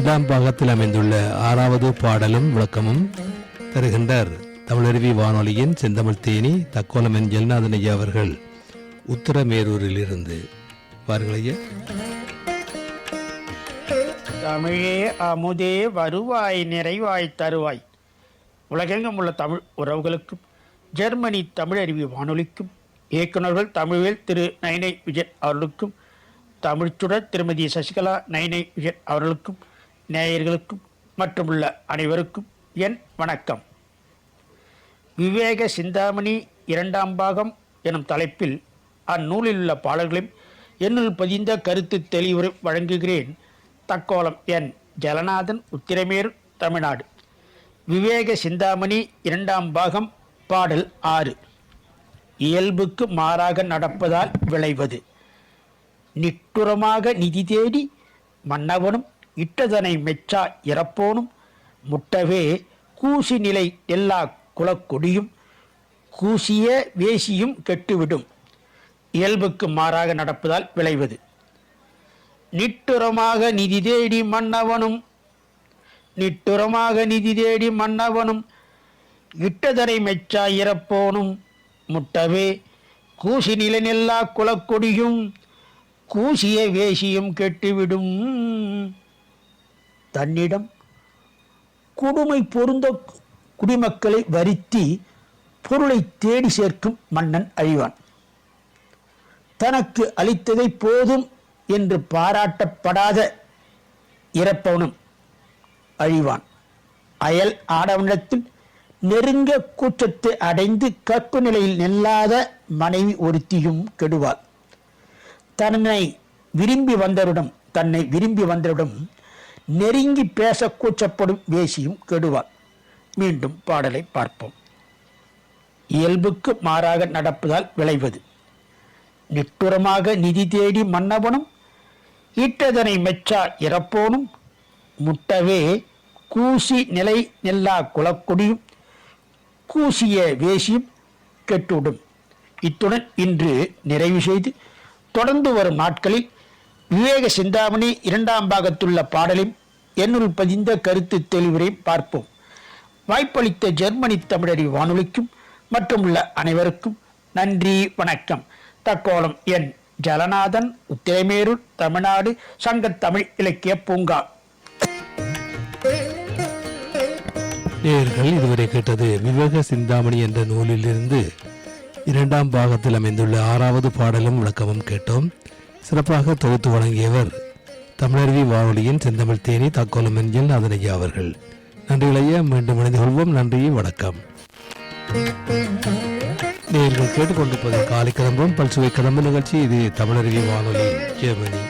இரண்டாம் பாகத்தில் அமைந்துள்ள 6வது பாடலும் விளக்கமும் தருகின்றார் தமிழருவி வானொலியின் செந்தமிழ் தேனி தக்கோலம் என் ஜெல்நாதன் ஐயா அவர்கள் உத்தரமேரூரில் இருந்து. வாருங்களையா. தமிழே அமுதே வருவாய் நிறைவாய் தருவாய். உலகெங்கும் உள்ள தமிழ் உறவுகளுக்கும் ஜெர்மனி தமிழருவி வானொலிக்கும் இயக்குநர்கள் தமிழில் திரு நைனை விஜய் அவர்களுக்கும் தமிழ்ச்சுடர் திருமதி சசிகலா நைனை விஜய் அவர்களுக்கும் நேயர்களுக்கும் மற்றும் உள்ள அனைவருக்கும் என் வணக்கம். விவேக சிந்தாமணி 2ஆம் பாகம் எனும் தலைப்பில் அந்நூலில் உள்ள பாடல்களையும் என்னுள் பதிந்த கருத்து தெளிவுரை வழங்குகிறேன். தக்கோலம் என் ஜலநாதன், உத்திரமேரு, தமிழ்நாடு. விவேக சிந்தாமணி 2ஆம் பாகம், பாடல் 6. இயல்புக்கு மாறாக நடப்பதால் விளைவது. நிட்டுரமாக நிதி தேடி மன்னவனும் இட்டதனை மெச்சா இறப்போனும் முட்டவே கூசி நிலை எல்லா குலக்கொடியும் கூசிய வேசியும் கெட்டுவிடும். இயல்புக்கு மாறாக நடப்பதால் விளைவது. நிட்டுரமாக நிதி தேடி மன்னவனும் இட்டதனை மெச்சா இறப்போனும் முட்டவே கூசி நிலனெல்லா குலக்கொடியும் கூசிய வேசியும் கெட்டுவிடும். தன்னிடம் குடுமை பொருந்த குடிமக்களை வருத்தி பொருளை தேடி சேர்க்கும் மன்னன் அழிவான். தனக்கு அளித்ததை போதும் என்று பாராட்டப்படாத இறப்பவனும் அழிவான். அயல் ஆடவனிடத்தில் நெருங்க கூற்றத்தை அடைந்து கற்பு நிலையில் நெல்லாத மனைவி ஒருத்தியும் கெடுவாள். தன்னை விரும்பி வந்தவரிடம் நெருங்கி பேச கூச்சப்படும் வேசியும் கெடுவாள். மீண்டும் பாடலை பார்ப்போம். இயல்புக்கு மாறாக நடப்பதால் விளைவது. நிட்டுரமாக நிதி தேடி மன்னவனும் ஈட்டதனை மெச்சா இறப்போனும் முட்டவே கூசி நிலை நெல்லா குலக்கொடியும் கூசிய வேசியும் கெட்டுவிடும். இத்துடன் இன்று நிறைவு செய்து தொடர்ந்து வரும் நாட்களில் விவேக சிந்தாமணி 2ஆம் பாகத்துள்ள பாடலின் என்னுள் பதிந்த கருத்து தெளிவுரையும் பார்ப்போம். வாய்ப்பளித்த ஜெர்மனி தமிழறி வானொலிக்கும் மற்றும் உள்ள அனைவருக்கும் நன்றி, வணக்கம். தக்கோலம் என் ஜலநாதன், உத்திரமேரூர், தமிழ்நாடு. சங்கத் தமிழ் இலக்கிய பூங்கா. நேயர்கள் இதுவரை கேட்டது விவேக சிந்தாமணி என்ற நூலிலிருந்து 2ஆம் பாகத்தில் அமைந்துள்ள 6வது பாடலும் விளக்கமும் கேட்டோம். சிறப்பாக தொகுத்து வழங்கியவர் தமிழருவி வானொலியின் செந்தமிழ் தேனி தக்கோலம் என் ஜெல்நாதன் ஐயா அவர்கள். நன்றிகளையா. மீண்டும் இணைந்து கொள்வோம். நன்றி, வணக்கம். நேயர்கள் கேட்டுக்கொண்டிருப்பது காலை கிளம்பும் பல்சுவை கிளம்பு நிகழ்ச்சி. இது தமிழருவி வானொலி, ஜெர்மனி.